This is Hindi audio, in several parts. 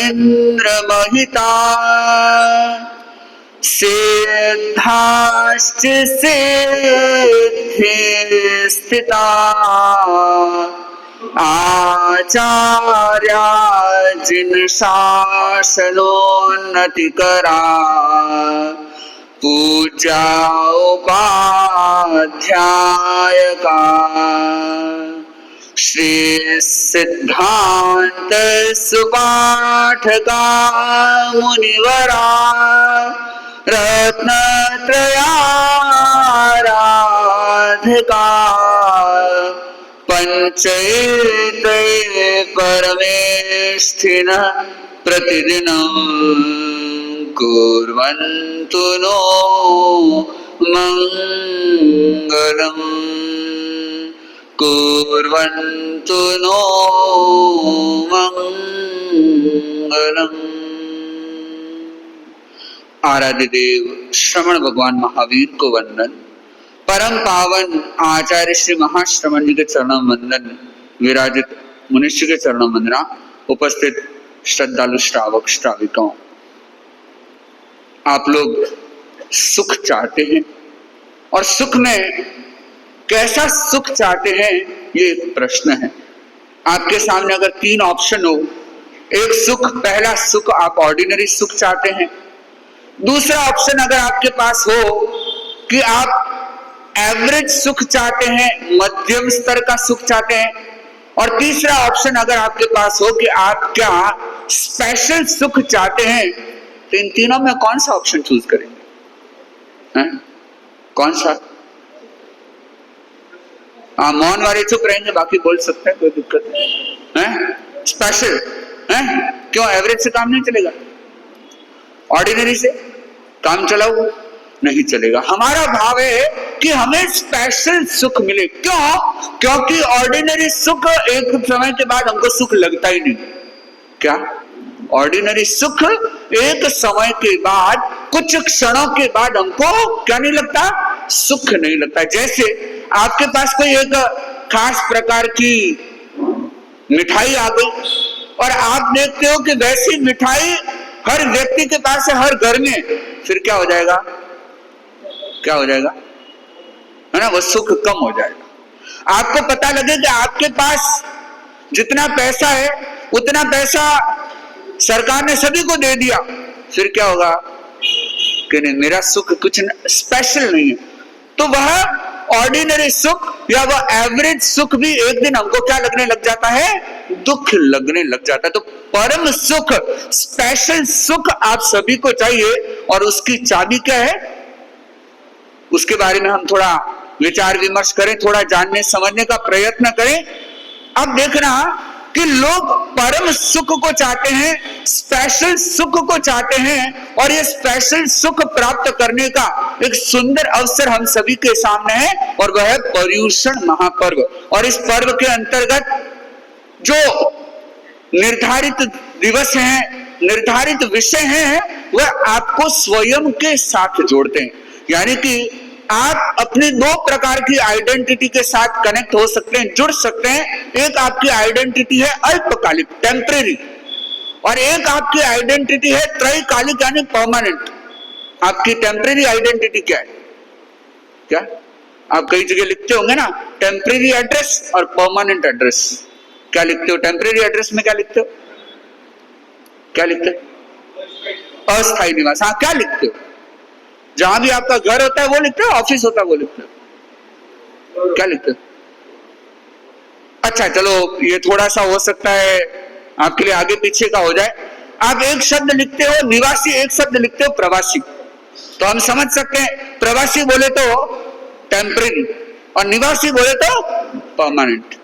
इंद्रमहिता सिद्धाश्च सिद्धि स्थिता आचार्या जिन शासनोन्नतिकरा पूजा उपाध्यायका श्री सिद्धांत सुपाठका मुनिवरा रत्नत्रयाराधिका पंचैते परमेष्ठिनः प्रतिदिनं कुर्वन्तु नो मंगलम् कुर्वन्तु नो मंगलम्। आराध्य देव श्रवण भगवान महावीर को वंदन। परम पावन आचार्य श्री महाश्रवण जी के चरणों वंदन। विराजित मुनिष्य के चरणों वंदना। उपस्थित श्रद्धालु श्रावक श्राविकाओं, आप लोग सुख चाहते हैं और सुख में कैसा सुख चाहते हैं, ये एक प्रश्न है। आपके सामने अगर 3 ऑप्शन हो, एक सुख, पहला सुख आप ऑर्डिनरी सुख चाहते हैं। दूसरा ऑप्शन अगर आपके पास हो कि आप एवरेज सुख चाहते हैं, मध्यम स्तर का सुख चाहते हैं। और तीसरा ऑप्शन अगर आपके पास हो कि आप क्या स्पेशल सुख चाहते हैं, तो इन तीनों में कौन सा ऑप्शन चूज करेंगे? कौन सा? मौन वाले चुप रहेंगे, बाकी बोल सकते हैं, कोई दिक्कत नहीं है। स्पेशल है क्यों? एवरेज से काम नहीं चलेगा, ऑर्डिनरी से काम चलाओ नहीं चलेगा। हमारा भाव है कि हमें स्पेशल सुख मिले। क्यों? क्योंकि ऑर्डिनरी सुख एक समय के बाद हमको सुख लगता ही नहीं। क्या? ऑर्डिनरी सुख एक समय के बाद, कुछ क्षणों के बाद हमको क्या नहीं लगता? सुख नहीं लगता। जैसे आपके पास कोई एक खास प्रकार की मिठाई आ गई और आप देखते हो कि वैसी मिठाई हर व्यक्ति के पास है, हर घर में, फिर क्या हो जाएगा? क्या हो जाएगा? है ना, वो सुख कम हो जाएगा। आपको पता लगे कि आपके पास जितना पैसा है उतना पैसा सरकार ने सभी को दे दिया, फिर क्या होगा? कि नहीं, मेरा सुख कुछ स्पेशल नहीं है। तो वह ऑर्डिनरी सुख या वह एवरेज सुख भी एक दिन हमको क्या लगने लग जाता है? दुख लगने लग जाता है। तो परम सुख, स्पेशल सुख आप सभी को चाहिए, और उसकी चाबी क्या है, उसके बारे में हम थोड़ा विचार विमर्श करें, थोड़ा जानने समझने का प्रयत्न करें। अब देखना कि लोग परम सुख को चाहते हैं, स्पेशल सुख को चाहते हैं, और ये स्पेशल सुख प्राप्त करने का एक सुंदर अवसर हम सभी के सामने है, और वह है पर्युषण महापर्व। और इस पर्व के अंतर्गत जो निर्धारित दिवस हैं, निर्धारित विषय हैं, वह आपको स्वयं के साथ जोड़ते हैं। यानी कि आप अपनी 2 प्रकार की आइडेंटिटी के साथ कनेक्ट हो सकते हैं, जुड़ सकते हैं। एक आपकी आइडेंटिटी है अल्पकालिक, टेम्परेरी, और एक आपकी आइडेंटिटी है त्रैकालिक यानी परमानेंट। आपकी टेम्परेरी आइडेंटिटी क्या है? क्या आप कई जगह लिखते होंगे ना, टेम्परेरी एड्रेस और परमानेंट एड्रेस। क्या लिखते हो? टेम्परेरी एड्रेस में क्या लिखते हो? क्या लिखते हो? अस्थायी निवास। हाँ, क्या लिखते हो? जहां भी आपका घर होता है वो लिखते हो, ऑफिस होता है वो लिखते हो? क्या लिखते हो? अच्छा, चलो ये थोड़ा सा हो सकता है आपके लिए आगे पीछे का हो जाए। आप एक शब्द लिखते हो निवासी, एक शब्द लिखते हो प्रवासी, तो हम समझ सकते हैं प्रवासी बोले तो टेम्परेरी और निवासी बोले तो परमानेंट।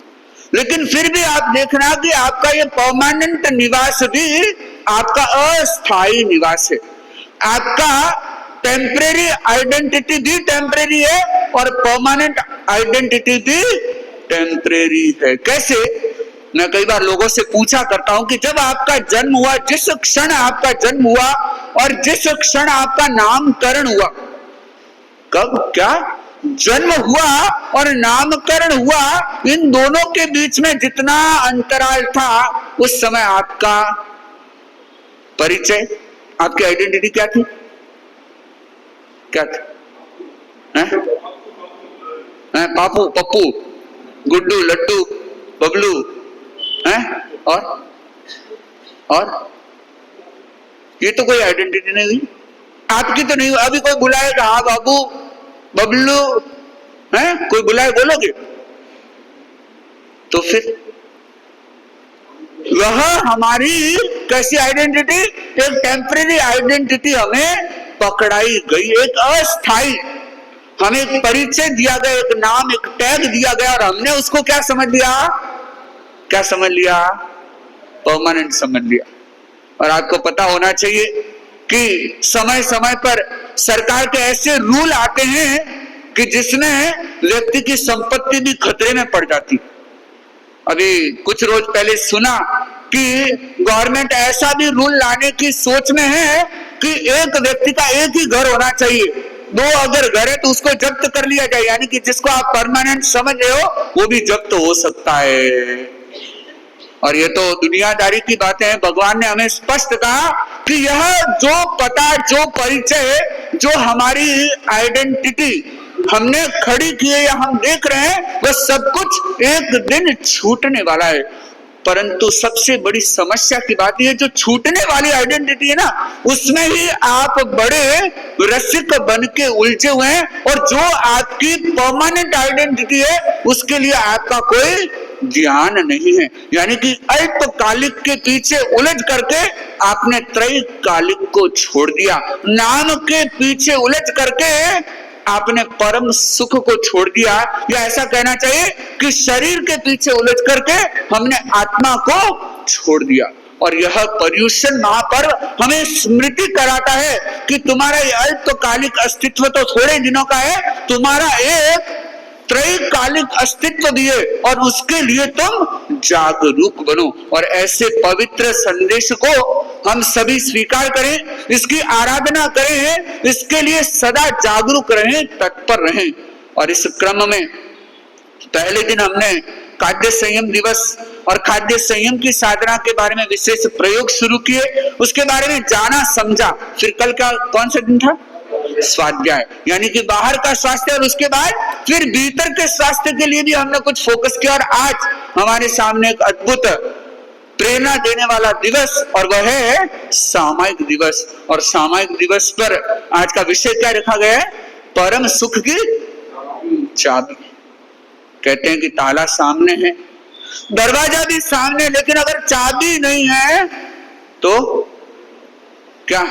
लेकिन फिर भी आप देखना कि आपका ये परमानेंट निवास भी आपका अस्थायी निवास है। आपका टेम्परेरी आइडेंटिटी भी टेम्परेरी है और परमानेंट आइडेंटिटी भी टेम्परेरी है। कैसे? मैं कई बार लोगों से पूछा करता हूं कि जब आपका जन्म हुआ, जिस क्षण आपका जन्म हुआ और जिस क्षण आपका नामकरण हुआ, कब क्या जन्म हुआ और नामकरण हुआ, इन दोनों के बीच में जितना अंतराल था उस समय आपका परिचय, आपकी आइडेंटिटी क्या थी? क्या थी? पापू, पप्पू, गुड्डू, लड्डू, बबलू, और ये तो कोई आइडेंटिटी नहीं हुई आपकी, तो नहीं हुई। अभी कोई बुलाएगा, हाँ बाबू, बबलू, कोई बुलाए, बोलोगे? तो फिर वह हमारी कैसी आइडेंटिटी? एक टेम्परेरी आइडेंटिटी हमें पकड़ाई गई, एक अस्थाई, हमें एक परिचय दिया गया, एक नाम, एक टैग दिया गया, और हमने उसको क्या समझ लिया? क्या समझ लिया? परमानेंट समझ लिया। और आपको पता होना चाहिए कि समय समय पर सरकार के ऐसे रूल आते हैं कि जिसमें व्यक्ति की संपत्ति भी खतरे में पड़ जाती। अभी कुछ रोज पहले सुना कि गवर्नमेंट ऐसा भी रूल लाने की सोच में है कि एक व्यक्ति का एक ही घर होना चाहिए, 2 अगर घर है तो उसको जब्त कर लिया जाए, यानी कि जिसको आप परमानेंट समझ रहे हो वो भी जब्त हो सकता है। और ये तो दुनियादारी की बातें हैं। भगवान ने हमें स्पष्ट कहा कि यह जो पता, जो परिचय, जो हमारी आइडेंटिटी हमने खड़ी की है या हम देख रहे हैं, वह सब कुछ एक दिन छूटने वाला है। परंतु सबसे बड़ी समस्या की बात यह, जो छूटने वाली आइडेंटिटी है ना, उसमें ही आप बड़े रसिक बन के उलझे हुए हैं, और जो आपकी परमानेंट आइडेंटिटी है उसके लिए आपका कोई ध्यान नहीं है। यानी कि अल्पकालिक के पीछे उलझ करके आपने त्रैकालिक को छोड़ दिया, नाम के पीछे उलझ करके आपने परम सुख को छोड़ दिया, या ऐसा कहना चाहिए कि शरीर के पीछे उलझ करके हमने आत्मा को छोड़ दिया। और यह पर्युषण महापर्व हमें स्मृति कराता है कि तुम्हारा ये अल्पकालिक अस्तित्व तो थोड़े दिनों का है, तुम्हारा एक त्रैकालिक अस्तित्व भी है, और उसके लिए तुम जागरूक बनो। और ऐसे पवित्र संदेश को हम सभी स्वीकार करें, इसकी आराधना करें, इसके लिए सदा जागरूक रहें, तत्पर रहें। और इस क्रम में पहले दिन हमने खाद्य संयम दिवस और खाद्य संयम की साधना के बारे में विशेष प्रयोग शुरू किए, उसके बारे में जाना समझा। फिर कल का कौन सा दिन था? स्वाध्याय, यानी कि बाहर का स्वास्थ्य, और उसके बाद फिर भीतर के स्वास्थ्य के लिए भी हमने कुछ फोकस किया। और आज हमारे सामने एक अद्भुत प्रेरणा देने वाला दिवस, और वह है सामायिक दिवस। और सामायिक दिवस पर आज का विषय क्या रखा गया है? परम सुख की चाबी। कहते हैं कि ताला सामने है, दरवाजा भी सामने, लेकिन अगर चाबी नहीं है तो क्या?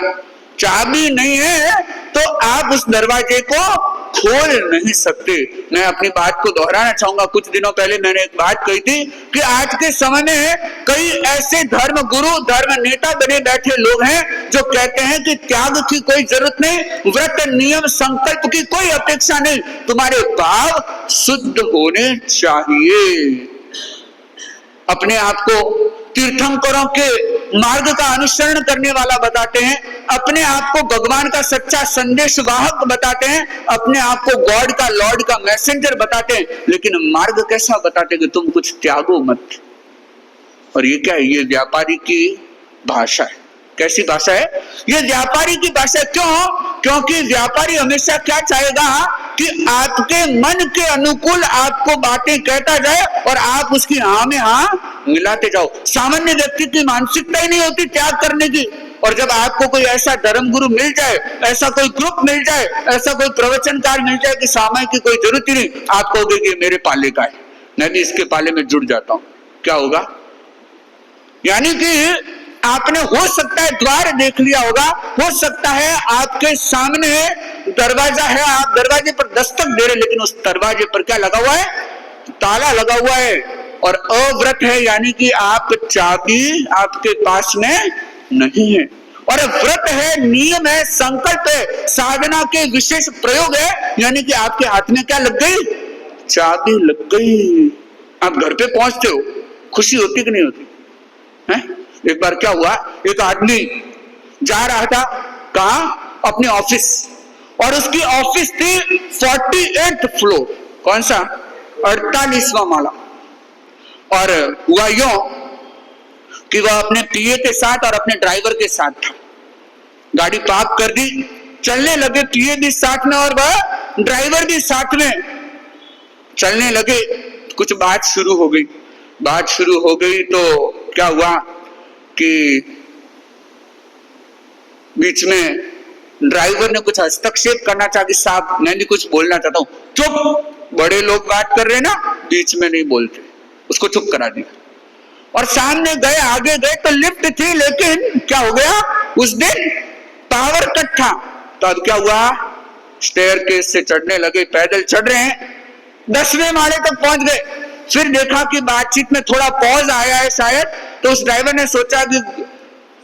चाबी नहीं है तो आप उस दरवाजे को खोल नहीं सकते। मैं अपनी बात को दोहराना चाहूंगा। कुछ दिनों पहले मैंने एक बात कही थी कि आज के समय में कई ऐसे धर्म गुरु, धर्म नेता बने बैठे लोग हैं जो कहते हैं कि त्याग की कोई जरूरत नहीं, व्रत, नियम, संकल्प की कोई अपेक्षा नहीं, तुम्हारे भाव शुद्ध होने चाहिए। अपने आप को तीर्थंकरों के मार्ग का अनुसरण करने वाला बताते हैं, अपने आप को भगवान का सच्चा संदेश वाहक बताते हैं, अपने आप को गॉड का, लॉर्ड का मैसेंजर बताते हैं, लेकिन मार्ग कैसा बताते हैं कि तुम कुछ त्यागो मत। और ये क्या है? ये व्यापारी की भाषा है। कैसी भाषा है? ये व्यापारी की भाषा। क्यों? क्योंकि व्यापारी हमेशा क्या चाहेगा कि आपके मन के अनुकूल आपको बातें कहता जाए और आप उसकी हाँ में हाँ मिलाते जाओ। सामान्य व्यक्ति की मानसिकता ही नहीं होती त्याग करने की। और जब आपको कोई ऐसा धर्मगुरु मिल जाए, ऐसा कोई ग्रुप मिल जाए, ऐसा कोई प्रवचनकार मिल जाए कि सामायिक की कोई जरूरत ही नहीं, आप कहोगे कि मेरे पाले का है, मैं भी इसके पाले में जुड़ जाता हूं, क्या होगा? यानी कि आपने हो सकता है द्वार देख लिया होगा, हो सकता है आपके सामने दरवाजा है, आप दरवाजे पर दस्तक दे रहे, लेकिन उस दरवाजे पर क्या लगा हुआ है? ताला लगा हुआ है। और अव्रत है, यानी कि आप चाबी आपके पास में नहीं है। और व्रत है, नियम है, संकल्प है, साधना के विशेष प्रयोग है, यानी कि आपके हाथ में क्या लग गई? चाबी लग गई। आप घर पे पहुंचते हो, खुशी होती कि नहीं होती है? एक बार क्या हुआ, एक आदमी जा रहा था, कहां? अपने ऑफिस, और उसकी ऑफिस थी 48th फ्लोर। कौन सा? 48वां माला। और हुआ यूं कि वह अपने पीए के साथ और अपने ड्राइवर के साथ था। गाड़ी पार्क कर दी, चलने लगे, पीए भी साथ में और वह ड्राइवर भी साथ में चलने लगे। कुछ बात शुरू हो गई। बात शुरू हो गई तो क्या हुआ कि बीच में ड्राइवर ने कुछ हस्तक्षेप करना चाहा कि साहब मैं भी कुछ बोलना चाहता हूं। चुप, बड़े लोग बात कर रहे हैं ना, बीच में नहीं बोलते। उसको चुप करा दिया और सामने गए, आगे गए तो लिफ्ट थी, लेकिन क्या हो गया उस दिन पावर कट था। तो अब क्या हुआ, स्टेयरकेस से चढ़ने लगे, पैदल चढ़ रहे हैं, 10वें माले तक पहुंच गए। फिर देखा कि बातचीत में थोड़ा पॉज आया है शायद, तो उस ड्राइवर ने सोचा कि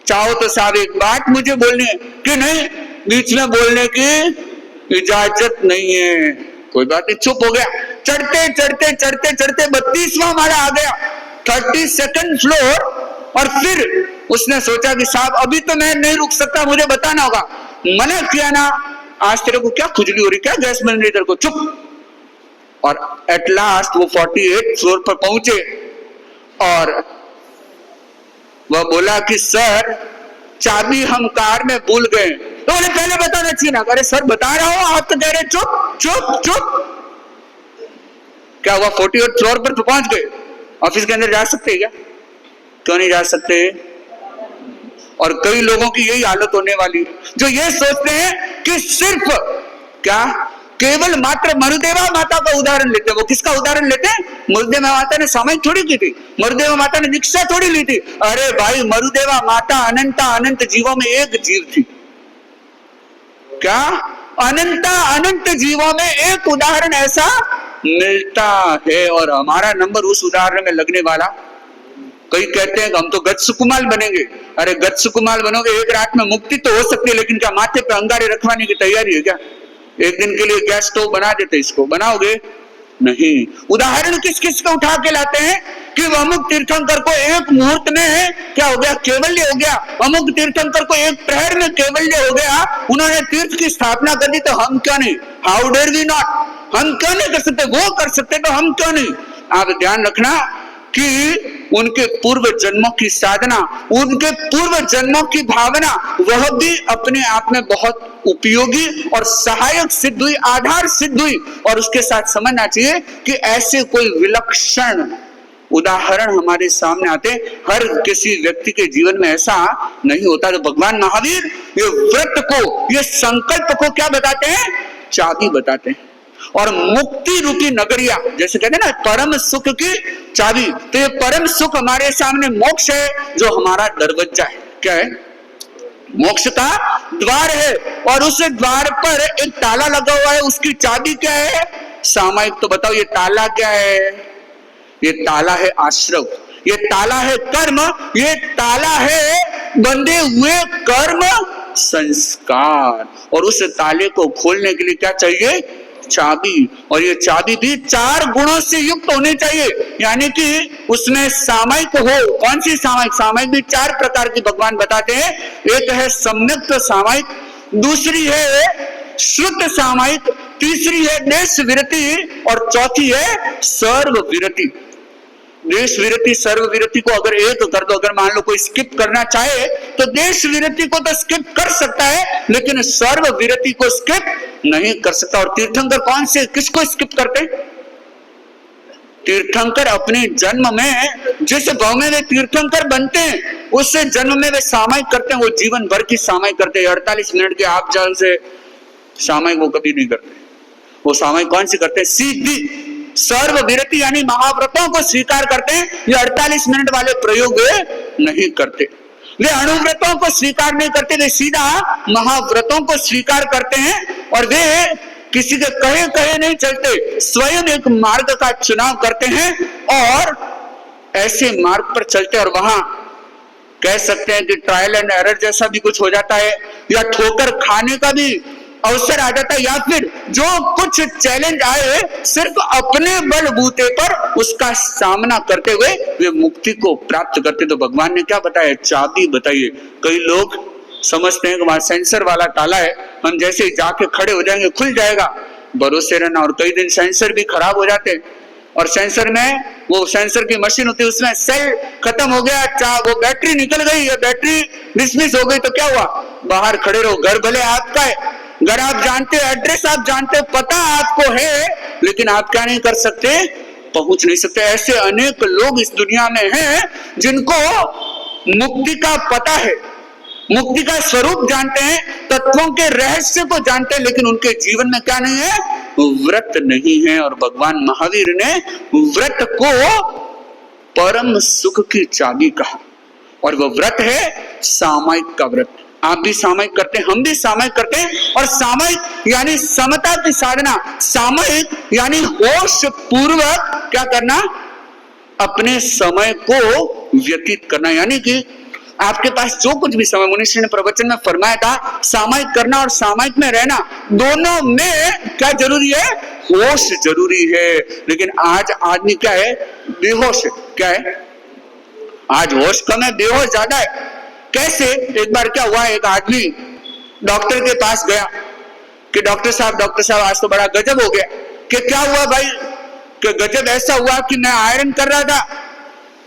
चाहो तो साहब एक बात मुझे बोलनी है कि नहीं, बीच में बोलने की इजाजत नहीं है। कोई बात नहीं, चुप हो गया। चढ़ते चढ़ते चढ़ते चढ़ते 32वां माला आ गया, 32nd फ्लोर। और फिर उसने सोचा कि साहब अभी तो मैं नहीं रुक सकता, मुझे बताना होगा। मना किया ना, आज तेरे को क्या खुजली हो रही, क्या गैस बन रही तेरे को, चुप। और एट लास्ट वो 48 फ्लोर पर पहुंचे और वह बोला कि सर चाबी हम कार में भूल गए। तो बोले पहले बताना चाहिए ना। अरे सर बता रहा हूं, आप तो कह रहे चुप चुप चुप। क्या हुआ, 48 फ्लोर पर पहुंच गए। ऑफिस के अंदर जा सकते हैं क्या? क्यों नहीं जा सकते? और कई लोगों की यही हालत होने वाली है, जो ये सोचते हैं कि सिर्फ क्या केवल मात्र मरुदेवा माता का उदाहरण लेते हैं। वो किसका उदाहरण लेते हैं? मरुदेवा माता ने सामायिक थोड़ी की थी, मरुदेवा माता ने दीक्षा थोड़ी ली थी। अरे भाई, मरुदेवा माता अनंत जीवों में एक जीव थी। क्या अनंत जीवों में एक उदाहरण ऐसा मिलता है, और हमारा नंबर उस उदाहरण में लगने वाला। कई कहते हैं कि हम तो गत्सुकुमाल बनेंगे। अरे गत्सुकुमाल बनोगे, एक रात में मुक्ति तो हो सकती है, लेकिन क्या माथे पे अंगारे रखवाने की तैयारी है क्या? एक दिन के लिए गैस स्टोव बना देते, इसको बनाओगे? नहीं। उदाहरण किस किस को उठा के लाते हैं कि अमुक तीर्थंकर को एक मुहूर्त में क्या हो गया, केवल्य हो गया। अमुक तीर्थंकर को एक प्रहर में केवल्य हो गया, उन्होंने तीर्थ की स्थापना कर दी, तो हम क्यों नहीं? How dare we not? हम क्यों नहीं कर सकते? वो कर सकते तो हम क्यों नहीं? आप ध्यान रखना कि उनके पूर्व जन्मों की साधना, उनके पूर्व जन्मों की भावना, वह भी अपने आप में बहुत उपयोगी और सहायक सिद्ध हुई, आधार सिद्ध हुई। और उसके साथ समझना चाहिए कि ऐसे कोई विलक्षण उदाहरण हमारे सामने आते, हर किसी व्यक्ति के जीवन में ऐसा नहीं होता। तो भगवान महावीर ये व्रत को, ये संकल्प को क्या बताते हैं? चाबी बताते हैं। और मुक्ति रूपी नगरिया, जैसे कहते हैं ना, परम सुख की चाबी। तो ये परम सुख हमारे सामने मोक्ष है, जो हमारा दरवाजा है। क्या है? मोक्ष का द्वार है, और उस द्वार पर एक ताला लगा हुआ है, उसकी चाबी क्या है? सामायिक। तो बताओ ये ताला क्या है? ये ताला है आश्रव, ये ताला है कर्म, ये ताला है बंधे हुए कर्म संस्कार। और उस ताले को खोलने के लिए क्या चाहिए? चाबी। और ये चाबी भी 4 गुणों से युक्त होनी चाहिए, यानी कि उसमें सामायिक हो। कौन सी सामायिक? सामायिक भी 4 प्रकार की भगवान बताते हैं। एक है सम्यक सामायिक, दूसरी है श्रुत सामायिक, तीसरी है देश विरति, और चौथी है सर्व विरति। देश विरति सर्व विरति को अगर एक कर दो, अगर मान लो कोई स्किप करना चाहे तो देश विरति को तो स्किप कर सकता है, लेकिन सर्व विरति को स्किप नहीं कर सकता। और तीर्थंकर कौन से, किसको स्किप करते? तीर्थंकर अपने जन्म में जिस भाव में वे तीर्थंकर बनते हैं, उससे जन्म में वे सामायिक करते हैं, वो जीवन भर की सामायिक करते हैं। 48 मिनट के आप जाल से सामायिक वो कभी नहीं करते। वो सामायिक कौन सी करते हैं? सीधी सर्व विरति यानी महाव्रतों को स्वीकार करते हैं। ये 48 मिनट वाले प्रयोग नहीं करते, वे अणुव्रतों को स्वीकार नहीं करते, वे सीधा महाव्रतों को स्वीकार करते हैं। और वे किसी के कहे कहे नहीं चलते, स्वयं एक मार्ग का चुनाव करते हैं और ऐसे मार्ग पर चलते। और वहां कह सकते हैं कि ट्रायल एंड एरर जैसा भी कुछ हो जाता है, या ठोकर खाने का भी अवसर आ जाता है, या फिर जो कुछ चैलेंज आए सिर्फ अपने बलबूते पर उसका सामना करते हुए वे मुक्ति को प्राप्त करते। तो भगवान ने क्या बताया? चाबी बताइए। कई लोग समझते हैं कि वहां सेंसर वाला ताला है, हम जैसे ही जाके खड़े हो जाएंगे खुल जाएगा। भरोसे रहना। और कई दिन सेंसर भी खराब हो जाते हैं और सेंसर में वो सेंसर की मशीन होती है, उसमें सेल खत्म हो गया, वो बैटरी निकल गई, या बैटरी डिसमिस हो गई, तो क्या हुआ? बाहर खड़े रहो। घर भले आपका है, घर आप जानते हो, एड्रेस आप जानते हो, पता आपको है, लेकिन आप क्या नहीं कर सकते? पहुंच नहीं सकते। ऐसे अनेक लोग इस दुनिया में हैं जिनको मुक्ति का पता है, मुक्ति का स्वरूप जानते हैं, तत्वों के रहस्य को जानते हैं, लेकिन उनके जीवन में क्या नहीं है? व्रत नहीं है। और भगवान महावीर ने व्रत को परम सुख की चाबी कहा, और वो व्रत है सामायिक का व्रत। आप भी सामायिक करते हैं, हम भी सामायिक करते हैं। और सामायिक यानी समता की साधना, सामायिक यानी होश पूर्वक क्या करना? अपने समय को व्यतीत करना। यानी कि आपके पास जो कुछ भी समय, मनुष्य ने प्रवचन में फरमाया था, सामायिक करना और सामायिक में रहना, दोनों में क्या जरूरी है? होश जरूरी है। लेकिन आज आदमी क्या है? बेहोश है। क्या है? आज होश कम है, बेहोश ज्यादा है। कैसे? एक बार क्या हुआ, एक आदमी डॉक्टर के पास गया कि डॉक्टर साहब आज तो बड़ा गजब हो गया। कि क्या हुआ भाई? कि गजब ऐसा हुआ कि मैं आयरन कर रहा था,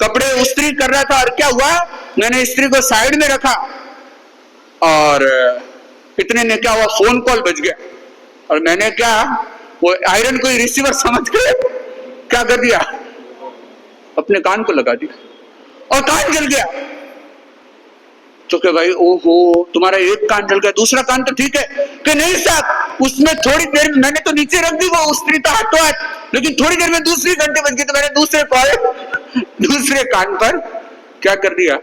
कपड़े इस्त्री कर रहा था, और क्या हुआ? मैंने इस्त्री को साइड में रखा और इतने में क्या हुआ? फोन कॉल बज गया, और मैंने क्या, वो आयरन को रिसीवर समझ के क्या कर दिया? अपने कान को लगा दिया और कान जल गया। तो क्या भाई, ओहो तुम्हारा एक कान जल गया, दूसरा कान तो ठीक है? कि नहीं साहब, उसमें थोड़ी देर में मैंने तो नीचे रख दी वो इस्त्री तो हाथों हाथ, लेकिन थोड़ी देर में दूसरी घंटे बज गई, तो मैंने दूसरे कान पर क्या कर दिया?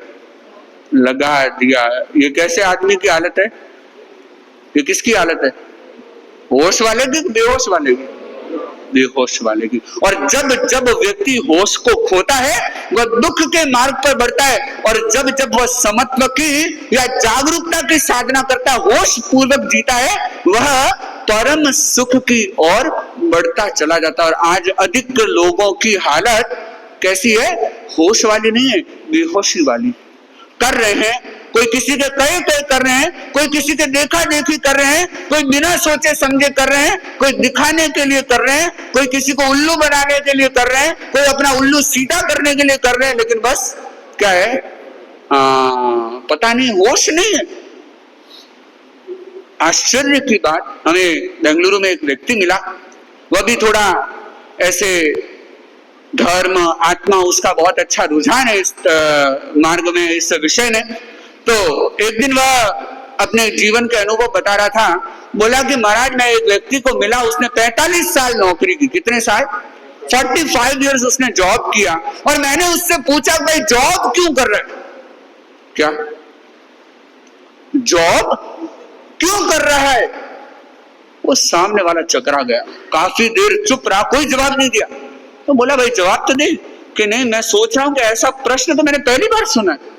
लगा दिया। ये कैसे आदमी की हालत है? ये किसकी हालत है? होश वाले की, बेहोश वाले की? बेहोश वाले की। और जब जब व्यक्ति होश को खोता है, वह दुख के मार्ग पर बढ़ता है, और जब जब वह समत्व की या जागरूकता की साधना करता है, होश पूर्वक जीता है, वह परम सुख की ओर बढ़ता चला जाता है। और आज अधिक लोगों की हालत कैसी है? होश वाली नहीं है, बेहोशी वाली। कर रहे हैं, कोई किसी के कहे कर रहे हैं, कोई किसी के देखा देखी कर रहे हैं, कोई बिना सोचे समझे कर रहे हैं, कोई दिखाने के लिए कर रहे हैं, कोई किसी को उल्लू बनाने के लिए कर रहे हैं, कोई अपना उल्लू सीधा करने के लिए कर रहे हैं, लेकिन बस क्या है? पता नहीं, होश नहीं है। आश्चर्य की बात, हमें बेंगलुरु में एक व्यक्ति मिला, वह भी थोड़ा ऐसे धर्म आत्मा, उसका बहुत अच्छा रुझान है इस मार्ग में, इस विषय में। तो एक दिन वह अपने जीवन के अनुभव बता रहा था। बोला कि महाराज, मैं एक व्यक्ति को मिला, उसने 45 साल नौकरी की। कितने साल? 45 इयर्स उसने जॉब किया। और मैंने उससे पूछा, भाई जॉब क्यों कर रहे? क्या जॉब क्यों कर रहा है? वो सामने वाला चकरा गया, काफी देर चुप रहा, कोई जवाब नहीं दिया। तो बोला, भाई जवाब तो दे। कि नहीं, मैं सोच रहा हूं कि ऐसा प्रश्न तो मैंने पहली बार सुना है,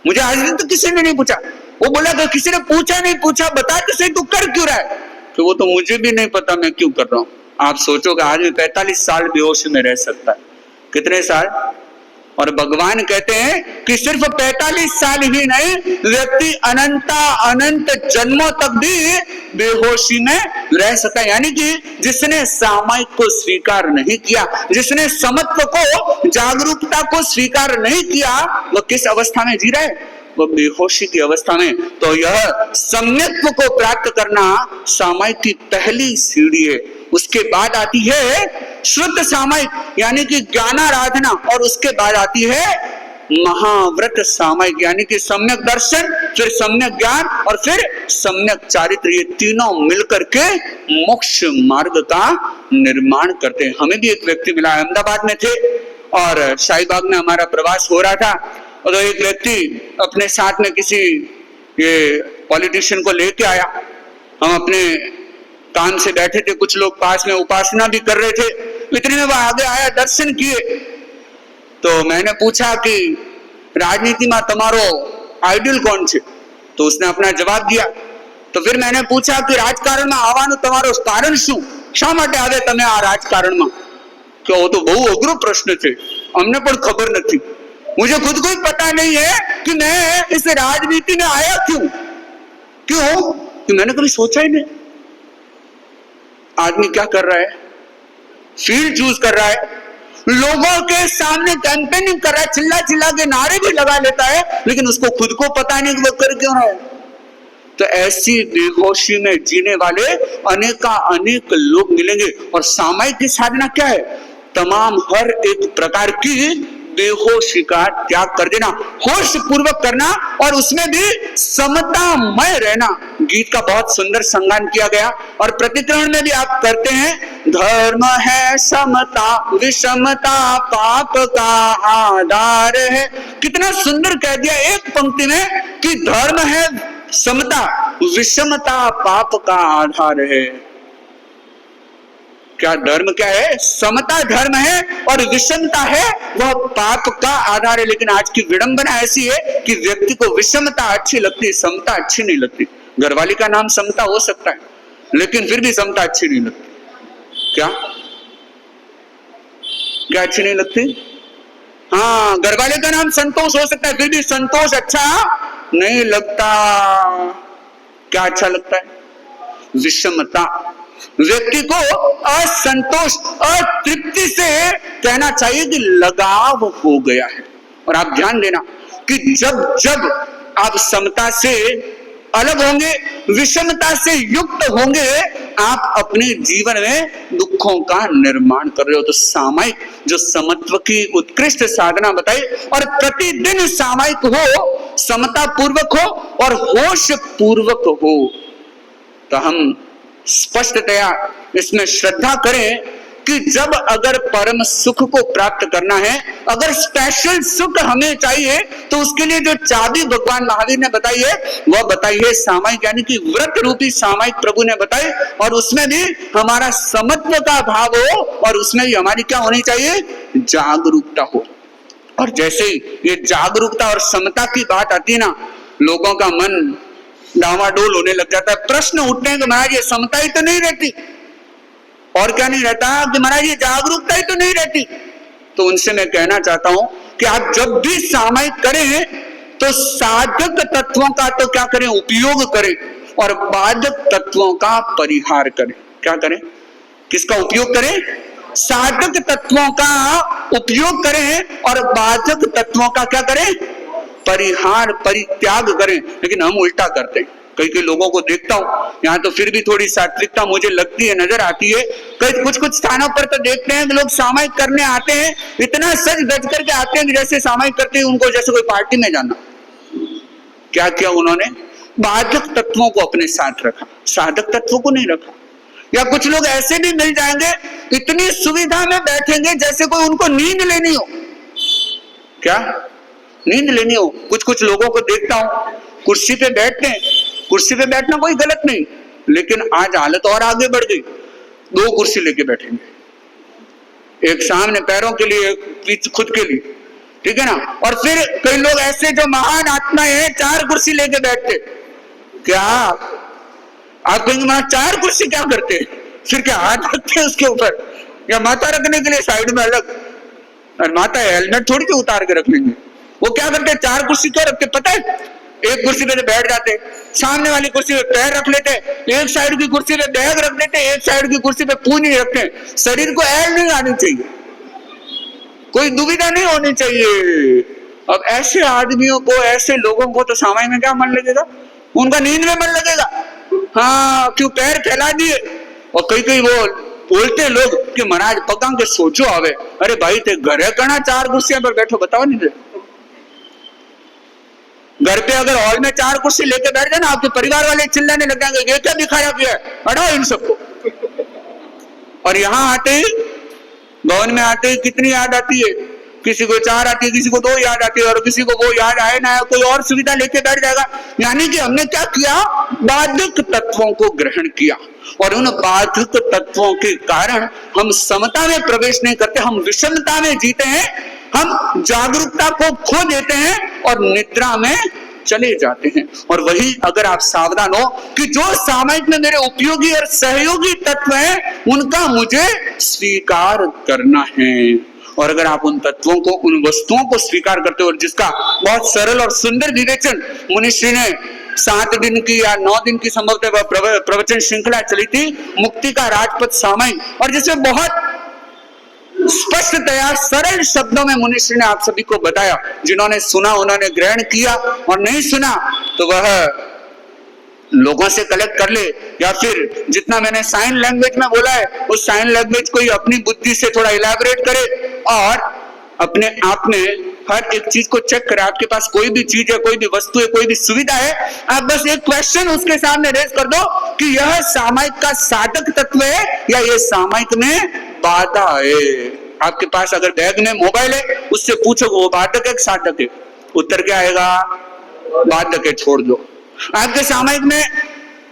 मुझे आज दिन तो किसी ने नहीं पूछा। वो बोला कि किसी ने पूछा नहीं, पूछा बता तो सही, तू कर क्यों रहा है? तो वो तो मुझे भी नहीं पता मैं क्यों कर रहा हूं। आप सोचोगे आदमी 45 साल बेहोश में रह सकता है? कितने साल? और भगवान कहते हैं कि सिर्फ 45 साल ही नहीं, व्यक्ति अनंत जन्मों तक भी बेहोशी में रह सकता है। यानी कि जिसने सामायिक को स्वीकार नहीं किया, जिसने समत्व को, जागरूकता को स्वीकार नहीं किया, वह किस अवस्था में जी रहा है? वह बेहोशी की अवस्था में। तो यह सम्यक्त्व को प्राप्त करना सामायिक की पहली सीढ़ी है। उसके बाद आती है शुद्ध सामायिक, यानी कि ज्ञानाराधना, और उसके बाद आती है महाव्रत सामायिक, यानी कि सम्यक दर्शन, फिर सम्यक ज्ञान, और फिर सम्यक चारित्र। ये तीनों मिलकर के मोक्ष मार्ग का निर्माण करते हैं। हमें भी एक व्यक्ति मिला, अहमदाबाद में थे और शाहीबाग में हमारा प्रवास हो रहा था, और एक व्यक्ति अपने साथ में किसी ये पॉलिटिशियन को लेके आया। हम अपने काम से बैठे थे, कुछ लोग पास में उपासना भी कर रहे थे। इतने में वह आगे आया, दर्शन किए। तो मैंने पूछा कि राजनीति में तमारो आइडियल कौन छे? तो उसने अपना जवाब दिया। तो फिर मैंने पूछा कि राजकारण में आवानो तमारो कारण शू, शा माटे आवे तमे आ राजकारण में? क्यों? वो तो बहु अघरो प्रश्न थे, हमने पण खबर नहीं, मुझे खुद को ही पता नहीं है कि मैं इस राजनीति में आया क्यों। कि मैंने कभी सोचा ही नहीं। आदमी क्या कर रहा है? फील्ड चूज कर रहा है, लोगों के सामने कैंपेनिंग कर रहा है, चिल्ला चिल्ला के नारे भी लगा लेता है, लेकिन उसको खुद को पता नहीं कि वो कर क्यों रहा है। तो ऐसी बेहोशी में जीने वाले अनेक लोग मिलेंगे। और सामायिक की साधना क्या है? तमाम हर एक प्रकार की बेहोशी का त्याग कर देना, होश पूर्वक करना, और उसमें भी समतामय रहना। गीत का बहुत सुंदर संगान किया गया, और प्रतिक्रमण में भी आप करते हैं, धर्म है समता, विषमता पाप का आधार है। कितना सुंदर कह दिया एक पंक्ति में कि धर्म है समता, विषमता पाप का आधार है। क्या धर्म क्या है? समता धर्म है, और विषमता है वह पाप का आधार है। लेकिन आज की विडंबना ऐसी है कि व्यक्ति को विषमता अच्छी लगती है, समता अच्छी नहीं लगती। घरवाली का नाम समता हो सकता है, लेकिन फिर भी समता अच्छी नहीं लगती। क्या क्या अच्छी नहीं लगती? हाँ, घरवाले का नाम संतोष हो सकता है, फिर भी संतोष अच्छा नहीं लगता। क्या अच्छा लगता है? विषमता। व्यक्ति को असंतोष, अतृप्ति से कहना चाहिए कि लगाव हो गया है। और आप ध्यान देना कि जब जब आप समता से अलग होंगे, विषमता से युक्त होंगे, आप अपने जीवन में दुखों का निर्माण कर रहे हो। तो सामायिक जो समत्व की उत्कृष्ट साधना बताई, और प्रतिदिन सामायिक हो, समता पूर्वक हो और होश पूर्वक हो, तो हम स्पष्टतया इसमें श्रद्धा करें कि जब अगर परम सुख को प्राप्त करना है, अगर स्पेशल सुख हमें चाहिए, तो उसके लिए जो चाबी भगवान महावीर ने बताई है, वह बताई है सामायिक, यानी कि व्रत रूपी सामायिक प्रभु ने बताई। और उसमें भी हमारा समत्व का भाव हो, और उसमें भी हमारी क्या होनी चाहिए? जागरूकता हो। और जैसे ही ये जागरूकता और समता की बात आती है ना, लोगों का मन डावाडोल होने लग जाता है। प्रश्न उठते हैं कि महाराज ये समता ही तो नहीं रहती, और क्या नहीं रहता? कि महाराज ये जागरूकता ही तो नहीं रहती। तो उनसे मैं कहना चाहता हूं कि आप जब भी सामायिक करें तो साधक तत्वों का तो क्या करें? उपयोग करें, और बाधक तत्वों का परिहार करें। क्या करें? किसका उपयोग करें? साधक तत्वों का उपयोग करें, और बाधक तत्वों का क्या करें? परिहार, परित्याग करें। लेकिन हम उल्टा करते हैं। कई लोगों को देखता हूं, यहाँ तो फिर भी थोड़ी सात्विकता मुझे लगती है, नजर आती है। कई कुछ स्थानों पर तो देखते हैं कि लोग सामायिक करने आते हैं, इतना सज धज करके आते हैं कि जैसे सामायिक करते हैं उनको जैसे कोई पार्टी में जाना। क्या किया उन्होंने? बाधक तत्वों को अपने साथ रखा, साधक तत्वों को नहीं रखा। या कुछ लोग ऐसे भी मिल जाएंगे, इतनी सुविधा में बैठेंगे जैसे कोई उनको नींद लेनी हो। क्या नींद लेनी हो? कुछ लोगों को देखता हूं, कुर्सी पे बैठते हैं। कुर्सी पे बैठना कोई गलत नहीं, लेकिन आज हालत और आगे बढ़ गई। 2 कुर्सी लेके बैठेंगे, एक सामने पैरों के लिए, एक पीछे खुद के लिए, ठीक है ना। और फिर कई लोग ऐसे जो महान आत्माएं हैं, 4 कुर्सी लेके बैठते। क्या आप कहेंगे मां 4 कुर्सी क्या करते? फिर क्या हाथ रखते हैं उसके ऊपर, या माथा रखने के लिए साइड में अलग? और माथा हेलमेट थोड़ी के उतार के रख लेंगे। वो क्या करते? 4 कुर्सी क्यों रखते पता है? एक कुर्सी पे बैठ जाते, सामने वाली कुर्सी पे पैर रख लेते, एक साइड की कुर्सी पे बैग रख देते, एक साइड की कुर्सी पे पूंछ नहीं रखते। शरीर को एल नहीं आनी चाहिए, कोई दुविधा नहीं होनी चाहिए। अब ऐसे आदमियों को, ऐसे लोगों को तो सामायिक में क्या मन लगेगा? उनका नींद में मन लगेगा। हाँ, क्यों पैर फैला दिए। और कई वो बोलते लोग कि महाराज पकांग के सोचो आवे। अरे भाई ते घरे कना 4 कुर्सियां पर बैठो, बताओ नहीं। घर पे अगर हॉल में 4 कुर्सी लेके बैठ जाए ना, आपके परिवार वाले चिल्लाने लग जाएंगे, ये क्या दिखाया गया है, हटाओ इन सबको। और यहाँ आते ही, भवन में आते ही कितनी याद आती है, किसी को 4 आती है, किसी को 2 याद आती है, और किसी को वो याद आए ना, कोई और सुविधा लेके बैठ जाएगा। यानी कि हमने क्या किया? बाधक तत्वों को ग्रहण किया, और उन बाधक तत्वों के कारण हम समता में प्रवेश नहीं करते, हम विषमता में जीते हैं, हम जागरूकता को खो देते हैं और निद्रा में चले जाते हैं। और वही अगर आप सावधान हो कि जो सामायिक में मेरे उपयोगी और सहयोगी तत्व हैं, उनका मुझे स्वीकार करना है। और अगर आप उन तत्वों को, उन वस्तुओं को स्वीकार करते हो, और जिसका बहुत सरल और सुंदर विवेचन मुनिश्री ने 7 दिन की या 9 दिन की संभवतः प्रवचन श्रृंखला चली थी, मुक्ति का राजपथ सामायिक, और जिसमें बहुत स्पष्टतया सरल शब्दों में मुनिश्री ने आप सभी को बताया। जिन्होंने सुना उन्होंने ग्रहण किया, और नहीं सुना तो वह लोगों से कलेक्ट कर ले, या फिर जितना मैंने साइन लैंग्वेज में बोला है उस साइन लैंग्वेज को ही अपनी बुद्धि से थोड़ा इलैबोरेट करे, और अपने आप में हर एक चीज को चेक करे। आपके पास कोई भी चीज है, कोई भी वस्तु है, कोई भी सुविधा है, आप बस एक क्वेश्चन उसके सामने रेज कर दो कि यह सामायिक का साधक तत्व है या यह सामायिक में बाधा है। आपके पास अगर बैग में मोबाइल है, उससे पूछो वो बाधक है साधक है, उत्तर क्या आएगा? बाधक है, छोड़ दो। आपके सामायिक में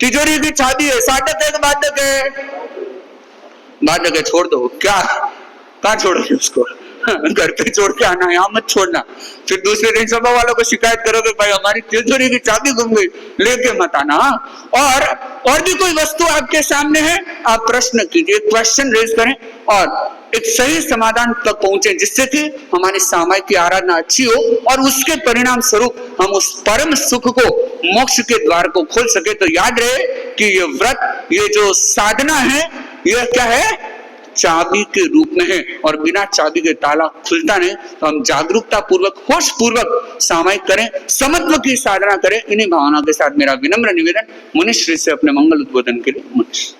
तिजोरी की चाबी है, साधक है कि बाधक है? बाधक है, छोड़ दो। क्या कहाँ छोड़ोगे उसको? घर पे छोड़ के आना, यहाँ मत छोड़ना। फिर दूसरे दिन सभा वालों को शिकायत करोगे, भाई हमारी तिजोरी की चाबी गुम गई, लेके मत आना। और भी कोई वस्तु आपके सामने है, आप प्रश्न कीजिए, क्वेश्चन रेज करें और एक सही समाधान तक पहुंचे, जिससे कि हमारी सामायिक की आराधना अच्छी हो और उसके परिणाम स्वरूप हम उस परम सुख को, मोक्ष के द्वार को खोल सके। तो याद रहे कि ये व्रत, ये जो साधना है, यह क्या है? चाबी के रूप में है, और बिना चाबी के ताला खुलता नहीं। तो हम जागरूकता पूर्वक, होश पूर्वक सामायिक करें, समत्व की साधना करें। इन्हीं भावना के साथ मेरा विनम्र निवेदन मुनिश्री से अपने मंगल उद्बोधन के लिए। मुनिश्री।